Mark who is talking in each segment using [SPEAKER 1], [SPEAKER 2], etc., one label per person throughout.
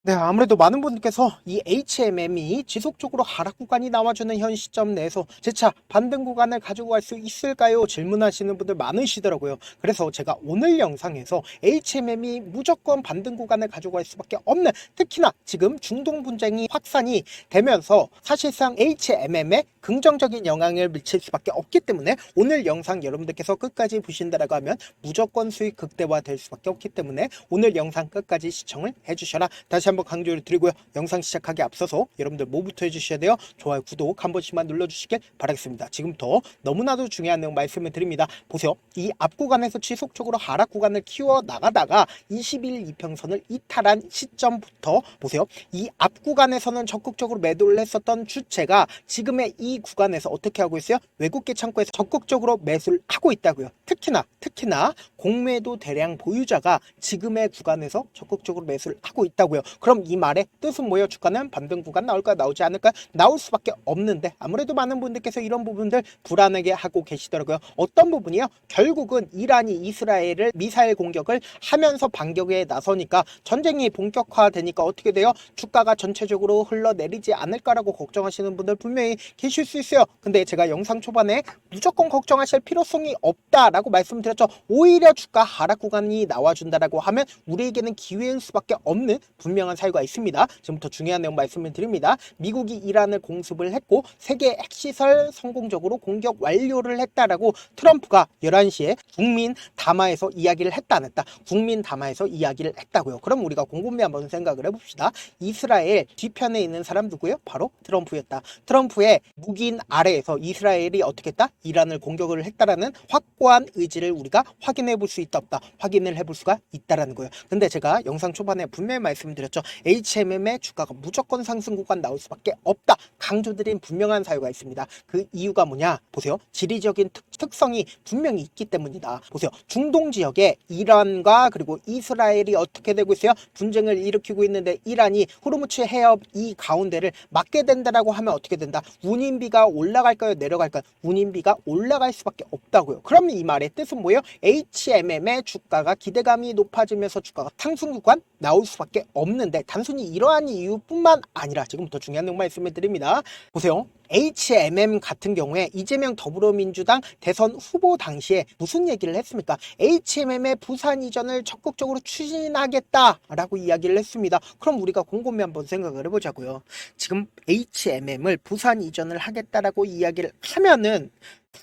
[SPEAKER 1] 네, 아무래도 많은 분들께서 이 HMM이 지속적으로 하락 구간이 나와주는 현 시점 내에서 재차 반등 구간을 가지고 갈 수 있을까요? 질문하시는 분들 많으시더라고요. 그래서 제가 오늘 영상에서 HMM이 무조건 반등 구간을 가지고 갈 수밖에 없는, 특히나 지금 중동 분쟁이 확산이 되면서 사실상 HMM에 긍정적인 영향을 미칠 수밖에 없기 때문에 오늘 영상 여러분들께서 끝까지 보신다라고 하면 무조건 수익 극대화될 수밖에 없기 때문에 오늘 영상 끝까지 시청을 해주셔라. 다시 한번 강조를 드리고요. 영상 시작하기 앞서서 여러분들 뭐부터 해주셔야 돼요? 좋아요, 구독 한 번씩만 눌러주시길 바라겠습니다. 지금부터 너무나도 중요한 내용 말씀을 드립니다. 보세요. 이 앞 구간에서 지속적으로 하락 구간을 키워 나가다가 20일 이평선을 이탈한 시점부터 보세요. 이 앞 구간에서는 적극적으로 매도를 했었던 주체가 지금의 이 구간에서 어떻게 하고 있어요? 외국계 창고에서 적극적으로 매수를 하고 있다고요. 특히나 공매도 대량 보유자가 지금의 구간에서 적극적으로 매수를 하고 있다고요. 그럼 이 말의 뜻은 뭐예요? 주가는 반등 구간 나올까 나오지 않을까? 나올 수밖에 없는데 아무래도 많은 분들께서 이런 부분들 불안하게 하고 계시더라고요. 어떤 부분이요? 결국은 이란이 이스라엘을 미사일 공격을 하면서 반격에 나서니까 전쟁이 본격화되니까 어떻게 돼요? 주가가 전체적으로 흘러내리지 않을까라고 걱정하시는 분들 분명히 계실 수 있어요. 근데 제가 영상 초반에 무조건 걱정하실 필요성이 없다라고 말씀드렸죠. 오히려 주가 하락 구간이 나와준다라고 하면 우리에게는 기회일 수밖에 없는 분명한 사유가 있습니다. 지금부터 중요한 내용 말씀을 드립니다. 미국이 이란을 공습을 했고 세계 핵시설 성공적으로 공격 완료를 했다라고 트럼프가 11시에 국민 담화에서 이야기를 했다 안 했다? 국민 담화에서 이야기를 했다고요. 그럼 우리가 곰곰이 한번 생각을 해봅시다. 이스라엘 뒤편에 있는 사람 누구예요? 바로 트럼프였다. 트럼프의 묵인 아래에서 이스라엘이 어떻게 했다? 이란을 공격을 했다라는 확고한 의지를 우리가 확인해 볼 수 있다 없다? 확인을 해볼 수가 있다라는 거예요. 근데 제가 영상 초반에 분명히 말씀드렸죠. HMM의 주가가 무조건 상승 구간 나올 수밖에 없다. 강조드린 분명한 사유가 있습니다. 그 이유가 뭐냐? 보세요. 지리적인 특성이 분명히 있기 때문이다. 보세요. 중동 지역에 이란과 그리고 이스라엘이 어떻게 되고 있어요? 분쟁을 일으키고 있는데 이란이 후르무츠 해협 이 가운데를 막게 된다라고 하면 어떻게 된다? 운임비가 올라갈까요? 내려갈까요? 운임비가 올라갈 수밖에 없다고요. 그럼 이 말의 뜻은 뭐예요? HMM의 주가가 기대감이 높아지면서 주가가 상승 구간 나올 수밖에 없는데 단순히 이러한 이유뿐만 아니라 지금부터 중요한 내용 말씀을 드립니다. 보세요. HMM 같은 경우에 이재명 더불어민주당 대선 후보 당시에 무슨 얘기를 했습니까? HMM의 부산 이전을 적극적으로 추진하겠다라고 이야기를 했습니다. 그럼 우리가 곰곰이 한번 생각을 해보자고요. 지금 HMM을 부산 이전을 하겠다라고 이야기를 하면은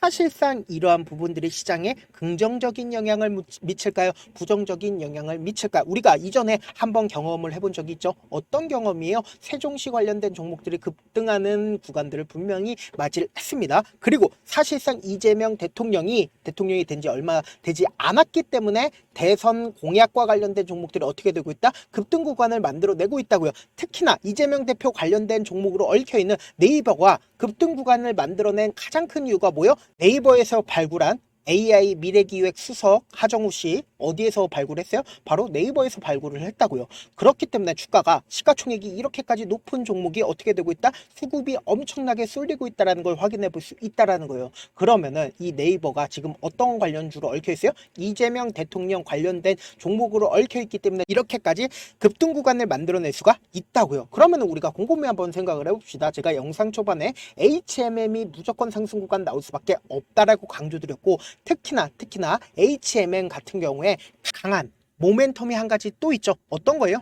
[SPEAKER 1] 사실상 이러한 부분들이 시장에 긍정적인 영향을 미칠까요? 부정적인 영향을 미칠까요? 우리가 이전에 한번 경험을 해본 적이 있죠. 어떤 경험이에요? 세종시 관련된 종목들이 급등하는 구간들을 분명히 맞이를 했습니다. 그리고 사실상 이재명 대통령이 된 지 얼마 되지 않았기 때문에 대선 공약과 관련된 종목들이 어떻게 되고 있다? 급등 구간을 만들어내고 있다고요. 특히나 이재명 대표 관련된 종목으로 얽혀있는 네이버가 급등 구간을 만들어낸 가장 큰 이유가 뭐예요? 네이버에서 발굴한 AI 미래기획 수석 하정우 씨 어디에서 발굴했어요? 바로 네이버에서 발굴을 했다고요. 그렇기 때문에 주가가 시가총액이 이렇게까지 높은 종목이 어떻게 되고 있다? 수급이 엄청나게 쏠리고 있다는 걸 확인해 볼 수 있다는 거예요. 그러면은 이 네이버가 지금 어떤 관련주로 얽혀 있어요? 이재명 대통령 관련된 종목으로 얽혀 있기 때문에 이렇게까지 급등 구간을 만들어낼 수가 있다고요. 그러면은 우리가 곰곰이 한번 생각을 해봅시다. 제가 영상 초반에 HMM이 무조건 상승 구간 나올 수밖에 없다라고 강조드렸고 특히나 HMM 같은 경우에 강한 모멘텀이 한 가지 또 있죠. 어떤 거예요?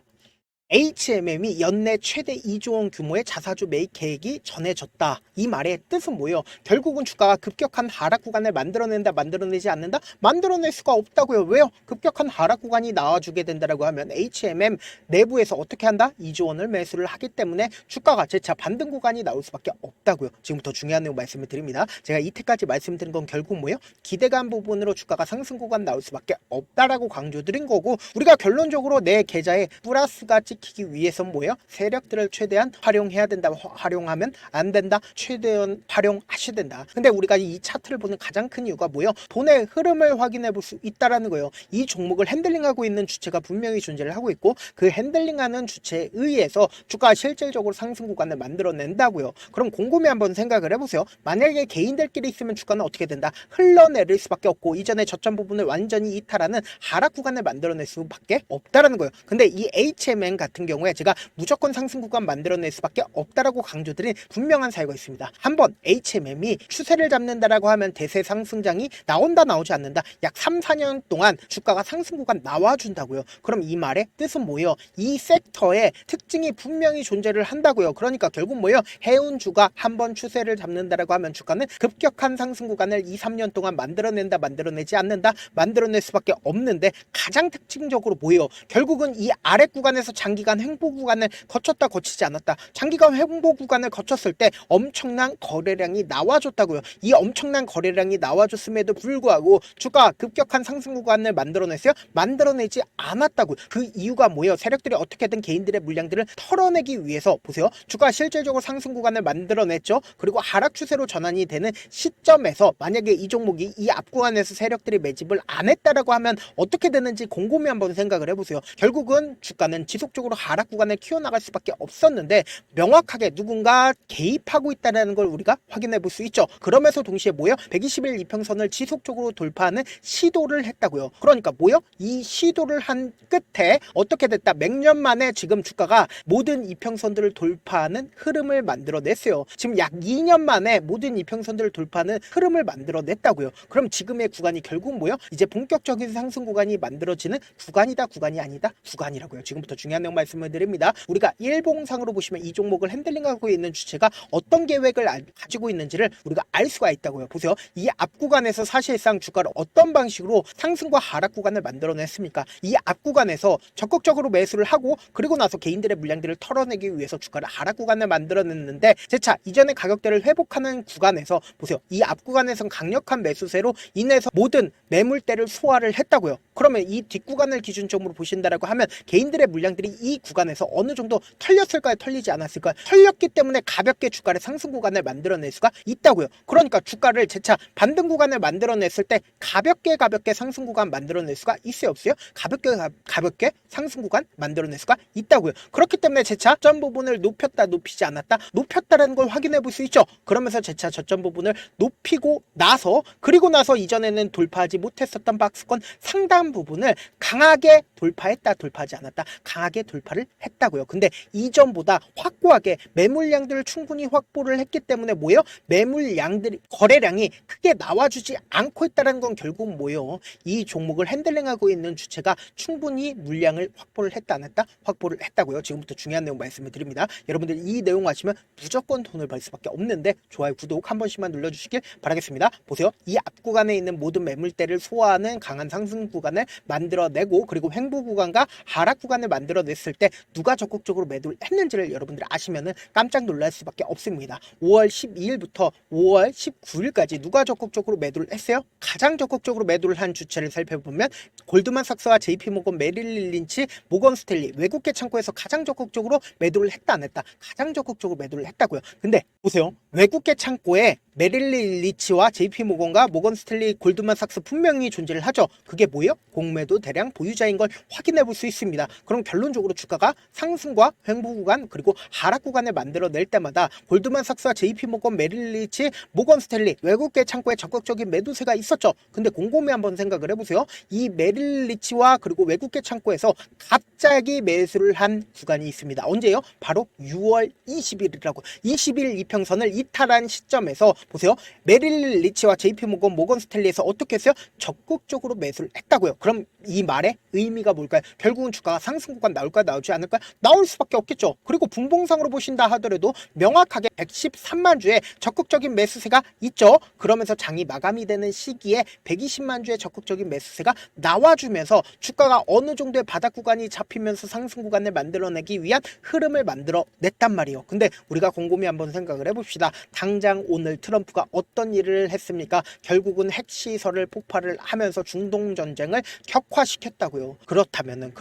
[SPEAKER 1] HMM이 연내 최대 2조 원 규모의 자사주 매입 계획이 전해졌다. 이 말의 뜻은 뭐예요? 결국은 주가가 급격한 하락 구간을 만들어낸다, 만들어내지 않는다? 만들어낼 수가 없다고요. 왜요? 급격한 하락 구간이 나와주게 된다라고 하면 HMM 내부에서 어떻게 한다? 2조 원을 매수를 하기 때문에 주가가 재차 반등 구간이 나올 수밖에 없다고요. 지금부터 중요한 내용 말씀을 드립니다. 제가 이때까지 말씀드린 건 결국 뭐예요? 기대감 부분으로 주가가 상승 구간 나올 수밖에 없다라고 강조드린 거고 우리가 결론적으로 내 계좌에 플러스가 키기 위해선 뭐예요? 세력들을 최대한 활용해야 된다. 활용하면 안 된다. 최대한 활용하셔야 된다. 근데 우리가 이 차트를 보는 가장 큰 이유가 뭐예요? 돈의 흐름을 확인해 볼 수 있다라는 거예요. 이 종목을 핸들링하고 있는 주체가 분명히 존재를 하고 있고 그 핸들링하는 주체에 의해서 주가가 실질적으로 상승 구간을 만들어낸다고요. 그럼 곰곰이 한번 생각을 해보세요. 만약에 개인들끼리 있으면 주가는 어떻게 된다? 흘러내릴 수밖에 없고 이전에 저점 부분을 완전히 이탈하는 하락 구간을 만들어낼 수밖에 없다라는 거예요. 근데 이 HMN 같은 같은 경우에 제가 무조건 상승 구간 만들어낼 수밖에 없다라고 강조드린 분명한 사유가 있습니다. 한번 HMM이 추세를 잡는다라고 하면 대세 상승장이 나온다 나오지 않는다, 약 3, 4년 동안 주가가 상승 구간 나와준다고요. 그럼 이 말의 뜻은 뭐예요? 이 섹터에 특징이 분명히 존재를 한다고요. 그러니까 결국 뭐예요? 해운주가 한번 추세를 잡는다라고 하면 주가는 급격한 상승 구간을 2, 3년 동안 만들어낸다 만들어내지 않는다, 만들어낼 수밖에 없는데, 가장 특징적으로 뭐예요? 결국은 이 아래 구간에서 장기간 횡보 구간을 거쳤다 거치지 않았다, 장기간 횡보 구간을 거쳤을 때 엄청난 거래량이 나와줬다고요. 이 엄청난 거래량이 나와줬음에도 불구하고 주가 급격한 상승 구간을 만들어냈어요? 만들어내지 않았다고요. 그 이유가 뭐예요? 세력들이 어떻게든 개인들의 물량들을 털어내기 위해서, 보세요, 주가 실질적으로 상승 구간을 만들어냈죠. 그리고 하락 추세로 전환이 되는 시점에서 만약에 이 종목이 이 앞 구간에서 세력들이 매집을 안 했다라고 하면 어떻게 되는지 곰곰이 한번 생각을 해보세요. 결국은 주가는 지속적으로 하락 구간을 키워나갈 수밖에 없었는데, 명확하게 누군가 개입하고 있다는 걸 우리가 확인해 볼 수 있죠. 그러면서 동시에 뭐예요? 120일 이평선을 지속적으로 돌파하는 시도를 했다고요. 그러니까 뭐예요? 이 시도를 한 끝에 어떻게 됐다? 몇 년 만에 지금 주가가 모든 이평선들을 돌파하는 흐름을 만들어냈어요. 지금 약 2년 만에 모든 이평선들을 돌파하는 흐름을 만들어냈다고요. 그럼 지금의 구간이 결국 뭐예요? 이제 본격적인 상승 구간이 만들어지는 구간이다, 구간이 아니다? 구간이라고요. 지금부터 중요한 내용 말씀을 드립니다. 우리가 일봉상으로 보시면 이 종목을 핸들링하고 있는 주체가 어떤 계획을 가지고 있는지를 우리가 알 수가 있다고요. 보세요. 이 앞 구간에서 사실상 주가를 어떤 방식으로 상승과 하락 구간을 만들어냈습니까? 이 앞 구간에서 적극적으로 매수를 하고, 그리고 나서 개인들의 물량들을 털어내기 위해서 주가를 하락 구간을 만들어냈는데, 재차 이전의 가격대를 회복하는 구간에서 보세요. 이 앞 구간에선 강력한 매수세로 인해서 모든 매물대를 소화를 했다고요. 그러면 이 뒷구간을 기준점으로 보신다라고 하면 개인들의 물량들이 이 구간에서 어느 정도 털렸을까요? 털리지 않았을까요? 털렸기 때문에 가볍게 주가를 상승 구간을 만들어낼 수가 있다고요. 그러니까 주가를 재차 반등 구간을 만들어냈을 때 가볍게 상승 구간 만들어낼 수가 있어요, 없어요? 가볍게 상승 구간 만들어낼 수가 있다고요. 그렇기 때문에 재차 저점 부분을 높였다 높이지 않았다, 높였다라는 걸 확인해 볼 수 있죠. 그러면서 재차 저점 부분을 높이고 나서, 그리고 나서 이전에는 돌파하지 못했었던 박스권 상단 부분을 강하게 돌파했다, 돌파하지 않았다, 강하게 돌파를 했다고요. 근데 이전보다 확고하게 매물량들을 충분히 확보를 했기 때문에 뭐예요? 매물량들이, 거래량이 크게 나와주지 않고 있다는 건 결국 뭐예요? 이 종목을 핸들링하고 있는 주체가 충분히 물량을 확보를 했다, 안 했다? 확보를 했다고요. 지금부터 중요한 내용 말씀을 드립니다. 여러분들 이 내용 아시면 무조건 돈을 벌 수밖에 없는데, 좋아요, 구독 한 번씩만 눌러주시길 바라겠습니다. 보세요. 이 앞 구간에 있는 모든 매물대를 소화하는 강한 상승 구간을 만들어내고, 그리고 횡보 구간과 하락 구간을 만들어냈을 때 누가 적극적으로 매도를 했는지를 여러분들이 아시면은 깜짝 놀랄 수밖에 없습니다. 5월 12일부터 5월 19일까지 누가 적극적으로 매도를 했어요? 가장 적극적으로 매도를 한 주체를 살펴보면 골드만삭스와 JP모건, 메릴 린치, 모건 스탠리, 외국계 창고에서 가장 적극적으로 매도를 했다, 안 했다? 가장 적극적으로 매도를 했다고요. 근데 보세요. 외국계 창고에 메릴 린치와 JP모건과 모건 스탠리, 골드만삭스 분명히 존재를 하죠. 그게 뭐예요? 공매도 대량 보유자인 걸 확인해 볼 수 있습니다. 그럼 결론적으로 주가가 상승과 횡보 구간, 그리고 하락 구간을 만들어낼 때마다 골드만삭스와 JP모건, 메릴 린치, 모건 스탠리, 외국계 창고에 적극적인 매도세가 있었죠. 근데 곰곰이 한번 생각을 해보세요. 이 메릴 린치와 그리고 외국계 창고에서 갑자기 매수를 한 구간이 있습니다. 언제요? 바로 6월 20일이라고. 20일 이평선을 이탈한 시점에서 보세요. 메릴 린치와 JP모건, 모건 스탠리에서 어떻게 했어요? 적극적으로 매수를 했다고요. 그럼 이 말의 의미가 뭘까요? 결국은 주가가 상승 구간 나올까요? 나오지 않을까요? 나올 수밖에 없겠죠. 그리고 분봉상으로 보신다 하더라도 명확하게 113만 주의 적극적인 매수세가 있죠. 그러면서 장이 마감이 되는 시기에 120만 주의 적극적인 매수세가 나와주면서 주가가 어느 정도의 바닥 구간이 잡히면서 상승 구간을 만들어내기 위한 흐름을 만들어냈단 말이에요. 근데 우리가 곰곰이 한번 생각을 해봅시다. 당장 오늘 트럼프가 어떤 일을 했습니까? 결국은 핵시설을 폭발을 하면서 중동 전쟁을 격화시켰다고요. 그렇다면은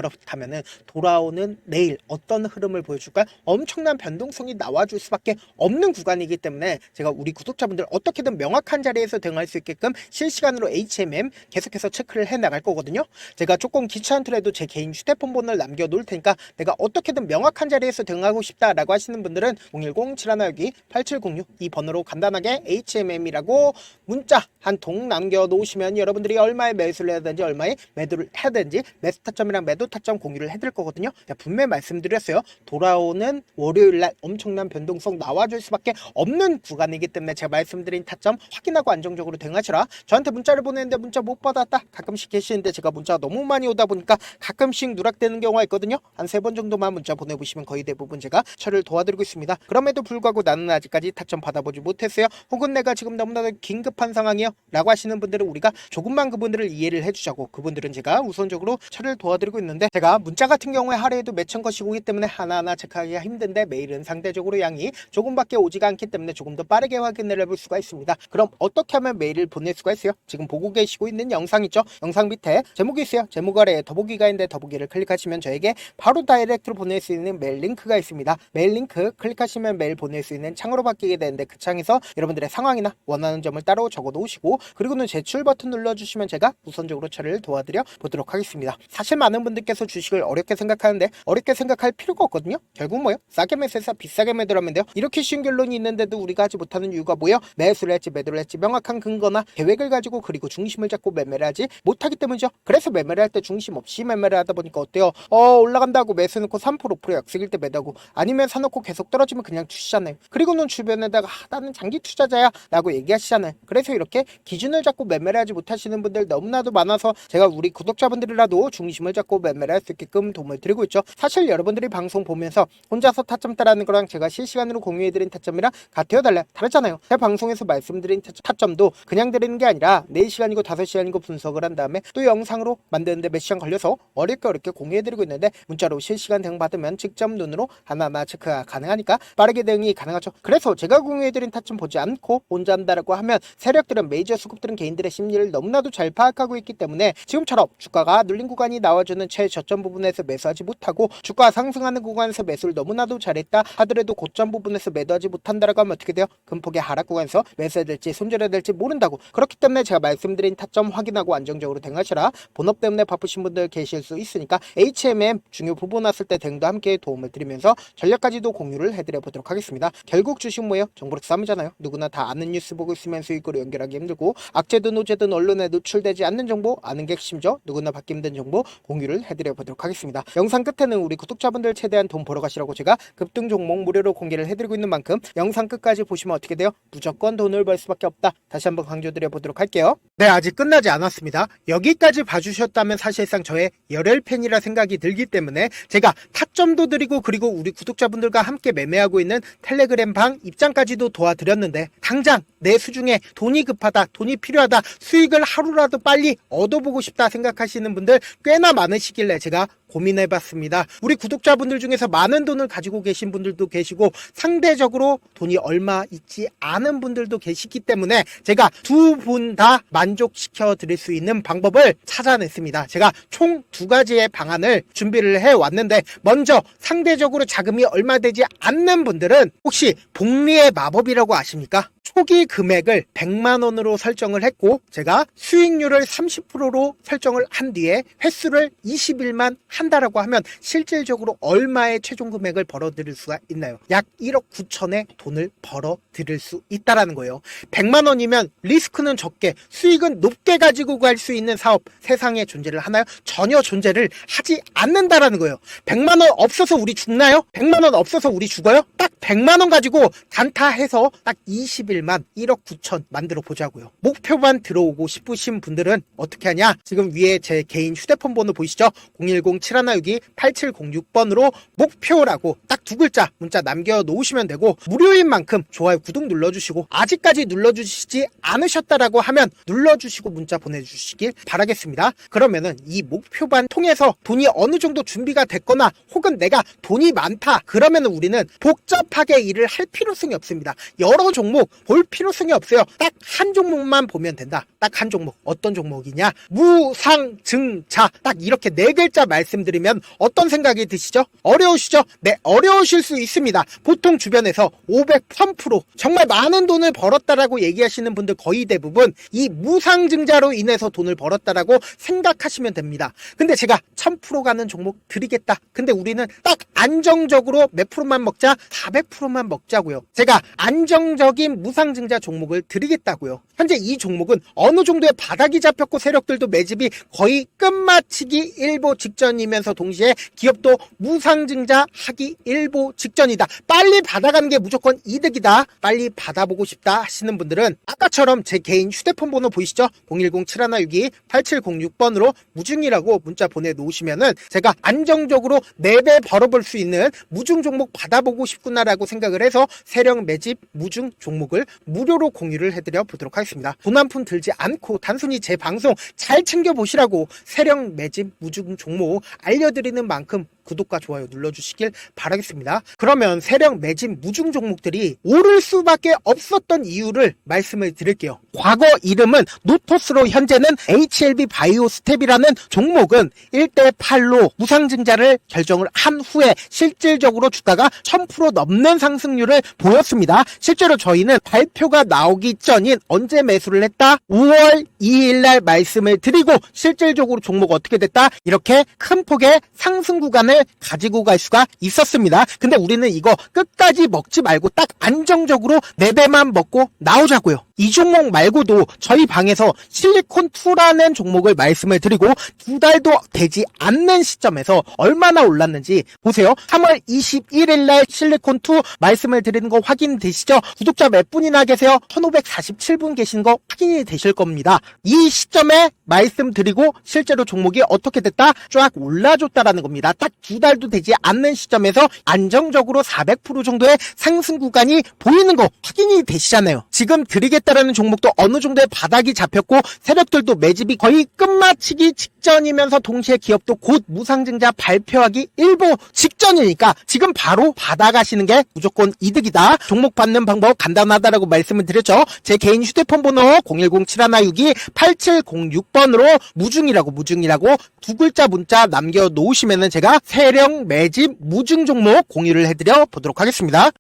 [SPEAKER 1] 돌아오는 내일 어떤 흐름을 보여줄까요? 엄청난 변동성이 나와줄 수밖에 없는 구간이기 때문에 제가 우리 구독자분들 어떻게든 명확한 자리에서 대응할 수 있게끔 실시간으로 HMM 계속해서 체크를 해 나갈 거거든요. 제가 조금 귀찮더라도 제 개인 휴대폰 번호를 남겨 놓을 테니까 내가 어떻게든 명확한 자리에서 대응하고 싶다라고 하시는 분들은 010-7162-8706 이 번호로 간단하게 HMM이라고 문자 한 통 남겨 놓으시면 여러분들이 얼마에 매수를 해야 되는지, 얼마에 매도를 해야 되는지 매수 타점이랑 매도 타점 공유를 해드릴 거거든요. 분명히 말씀드렸어요. 돌아오는 월요일날 엄청난 변동성 나와줄 수밖에 없는 구간이기 때문에 제가 말씀드린 타점 확인하고 안정적으로 대응하시라. 저한테 문자를 보내는데 문자 못 받았다 가끔씩 계시는데 제가 문자가 너무 많이 오다 보니까 가끔씩 누락되는 경우가 있거든요. 한 3번 정도만 문자 보내보시면 거의 대부분 제가 처리를 도와드리고 있습니다. 그럼에도 불구하고 나는 아직까지 타점 받아보지 못했어요. 혹은 내가 지금 너무나도 긴급한 상황이요 라고 하시는 분들은 우리가 조금만 그분들을 이해를 해주자고, 그분들은 제가 우선적으로 처리를 도와드리고 있는데, 제가 문자 같은 경우에 하루에도 몇천 건씩 오기 때문에 하나하나 체크하기가 힘든데 메일은 상대적으로 양이 조금밖에 오지가 않기 때문에 조금 더 빠르게 확인을 해볼 수가 있습니다. 그럼 어떻게 하면 메일을 보낼 수가 있어요? 지금 보고 계시고 있는 영상 있죠? 영상 밑에 제목이 있어요. 제목 아래에 더보기가 있는데 더보기를 클릭하시면 저에게 바로 다이렉트로 보낼 수 있는 메일 링크가 있습니다. 메일 링크 클릭하시면 메일 보낼 수 있는 창으로 바뀌게 되는데, 그 창에서 여러분들의 상황이나 원하는 점을 따로 적어 놓으시고 그리고는 제출 버튼 눌러주시면 제가 우선적으로 처리를 도와드려 보도록 하겠습니다. 사실 많은 분들께서 주식을 어렵게 생각하는데 어렵게 생각할 필요가 없거든요. 결국 뭐요? 싸게 매수해서 비싸게 매도하면 돼요. 이렇게 쉬운 결론이 있는데도 우리가 하지 못하는 이유가 뭐예요? 매수를 했지 매도를 했지 명확한 근거나 계획을 가지고 그리고 중심을 잡고 매매를 하지 못하기 때문이죠. 그래서 매매를 할 때 중심 없이 매매를 하다 보니까 어때요? 올라간다고 매수 놓고 3% 5% 약속일 때 매도하고, 아니면 사놓고 계속 떨어지면 그냥 투시잖아요. 그리고는 주변에다가 나는 장기 투자자야 라고 얘기하시잖아요. 그래서 이렇게 기준을 잡고 매매를 하지 못하시는 분들 너무나도 많아서 제가 우리 구독자분들이라도 중심을 잡고 매매를 할 수 있게끔 도움을 드리고 있죠. 사실 여러분들이 방송 보면서 혼자서 타점 따라하는 거랑 제가 실시간으로 공유해드린 타점이랑 같아요 달라요? 다르잖아요. 제가 방송에서 말씀드린 타점도 그냥 드리는 게 아니라 4시간이고 5시간이고 분석을 한 다음에 또 영상으로 만드는데 몇 시간 걸려서 어렵게 공유해드리고 있는데, 문자로 실시간 대응 받으면 직접 눈으로 하나하나 체크가 가능하니까 빠르게 대응이 가능하죠. 그래서 제가 공유해드린 타점 보지 않고 혼자 한다라고 하면 세력들은, 메이저 수급들은 개인들의 심리를 너무나도 잘 파악하고 있기 때문에 지금처럼 주가가 눌린 구간이 나와주는 최저점 부분에서 매수하지 못하고 주가가 상승하는 구간에서 매수를 너무나도 잘했다 하더라도 고점 부분에서 매도하지 못한다라고 하면 어떻게 돼요? 금폭의 하락 구간에서 매수해야 될지 손절해야 될지 모른다고. 그렇기 때문에 제가 말씀드린 타점 확인하고 안정적으로 대응하시라. 본업 때문에 바쁘신 분들 계실 수 있으니까 HMM 중요 부분 왔을 때 대응도 함께 도움을 드리면서 전략까지도 공유를 해드려 보도록 하겠습니다. 결국 주식 뭐예요? 정보력 싸움이잖아요. 누구나 다 아는 뉴스 보고 있으면 수익으로 연결하기 힘들고, 악재든 호재든 언론에 노출되지 않는 정보 아는 게 핵심이죠. 누구나 받기 힘든 정보 공유를 해드려 보도록 하겠습니다. 영상 끝에는 우리 구독자분들 최대한 돈 벌어 가시라고 제가 급등 종목 무료로 공개를 해드리고 있는 만큼 영상 끝까지 보시면 어떻게 돼요? 무조건 돈을 벌 수밖에 없다. 다시 한번 강조드려 보도록 할게요. 네, 아직 끝나지 않았습니다. 여기까지 봐주셨다면 사실상 저의 열혈 팬이라 생각이 들기 때문에 제가 타점도 드리고 그리고 우리 구독자분들과 함께 매매하고 있는 텔레그램 방 입장까지도 도와드렸는데, 당장 내 수중에 돈이 급하다, 돈이 필요하다, 수익을 하루라도 빨리 얻어보고 싶다 생각하시는 분들 꽤나 많으시길래 제가 고민해봤습니다. 우리 구독자분들 중에서 많은 돈을 가지고 계신 분들도 계시고 상대적으로 돈이 얼마 있지 않은 분들도 계시기 때문에 제가 두 분 다 만족시켜 드릴 수 있는 방법을 찾아냈습니다. 제가 총 2가지의 방안을 준비를 해왔는데, 먼저 상대적으로 자금이 얼마 되지 않는 분들은 혹시 복리의 마법이라고 아십니까? 초기 금액을 100만원으로 설정을 했고 제가 수익률을 30%로 설정을 한 뒤에 횟수를 20일만 한다라고 하면 실질적으로 얼마의 최종 금액을 벌어들일 수가 있나요? 약 1억 9천의 돈을 벌어들일 수 있다라는 거예요. 100만원이면 리스크는 적게 수익은 높게 가지고 갈 수 있는 사업 세상에 존재를 하나요? 전혀 존재를 하지 않는다라는 거예요. 100만원 없어서 우리 죽나요? 100만원 없어서 우리 죽어요? 딱 100만원 가지고 단타해서 딱 20일만 1억 9천 만들어 보자고요. 목표만 들어오고 싶으신 분들은 어떻게 하냐? 지금 위에 제 개인 휴대폰 번호 보이시죠? 010-7162-8706번으로 목표라고 딱 2글자 문자 남겨놓으시면 되고, 무료인 만큼 좋아요 구독 눌러주시고, 아직까지 눌러주시지 않으셨다라고 하면 눌러주시고 문자 보내주시길 바라겠습니다. 그러면은 이 목표반 통해서 돈이 어느 정도 준비가 됐거나 혹은 내가 돈이 많다 그러면 우리는 복잡하게 일을 할 필요성이 없습니다. 여러 종목 볼 필요성이 없어요. 딱 한 종목만 보면 된다. 딱 한 종목. 어떤 종목이냐? 무상증자. 딱 이렇게 4글자 말씀드리면 어떤 생각이 드시죠? 어려우시죠? 네, 어려우실 수 있습니다. 보통 주변에서 500, 1000% 정말 많은 돈을 벌었다라고 얘기하시는 분들 거의 대부분 이 무상증자로 인해서 돈을 벌었다라고 생각하시면 됩니다. 근데 제가 1000% 가는 종목 드리겠다. 근데 우리는 딱 안정적으로 몇 프로만 먹자? 400%만 먹자고요. 제가 안정적인 무상증자 종목을 드리겠다고요. 현재 이 종목은 어느 정도의 바닥이 잡혔고 세력들도 매집이 거의 끝마치기 일보 직전이면서 동시에 기업도 무상증자하기 일보 직전이다. 빨리 받아가는 게 무조건 이득이다. 빨리 받아보고 싶다 하시는 분들은 아까처럼 제 개인 휴대폰 번호 보이시죠? 010-7162-8706번으로 무중이라고 문자 보내놓으시면은 제가 안정적으로 4배 벌어볼 수 있는 무중 종목 받아보고 싶구나라고 생각을 해서 세력 매집 무중 종목을 무료로 공유를 해드려 보도록 하겠습니다. 돈 한 푼 들지 않고 단순히 제 방송 잘 챙겨보시라고 세력 매집 무중 종목 알려드리는 만큼 구독과 좋아요 눌러주시길 바라겠습니다. 그러면 세력 매집 무중 종목들이 오를 수밖에 없었던 이유를 말씀을 드릴게요. 과거 이름은 노토스로 현재는 HLB 바이오 스텝이라는 종목은 1대8로 무상증자를 결정을 한 후에 실질적으로 주가가 1000% 넘는 상승률을 보였습니다. 실제로 저희는 발표가 나오기 전인 언제 매수를 했다? 5월 2일날 말씀을 드리고 실질적으로 종목 어떻게 됐다? 이렇게 큰 폭의 상승 구간을 가지고 갈 수가 있었습니다. 근데 우리는 이거 끝까지 먹지 말고 딱 안정적으로 4배만 먹고 나오자고요. 이 종목 말고도 저희 방에서 실리콘2라는 종목을 말씀을 드리고 2달도 되지 않는 시점에서 얼마나 올랐는지 보세요. 3월 21일 날 실리콘2 말씀을 드리는 거 확인되시죠? 구독자 몇 분이나 계세요? 1547분 계신 거 확인이 되실 겁니다. 이 시점에 말씀드리고 실제로 종목이 어떻게 됐다? 쫙 올라줬다라는 겁니다. 딱 2달도 되지 않는 시점에서 안정적으로 400% 정도의 상승 구간이 보이는 거 확인이 되시잖아요. 지금 드리겠다라는 종목도 어느 정도의 바닥이 잡혔고 세력들도 매집이 거의 끝마치기 직전이면서 동시에 기업도 곧 무상증자 발표하기 일보 직전이니까 지금 바로 받아가시는 게 무조건 이득이다. 종목 받는 방법 간단하다라고 말씀을 드렸죠. 제 개인 휴대폰 번호 010-7162-8706번으로 무중이라고 두 글자 문자 남겨놓으시면은 제가 세력 매집 무중 종목 공유를 해드려 보도록 하겠습니다.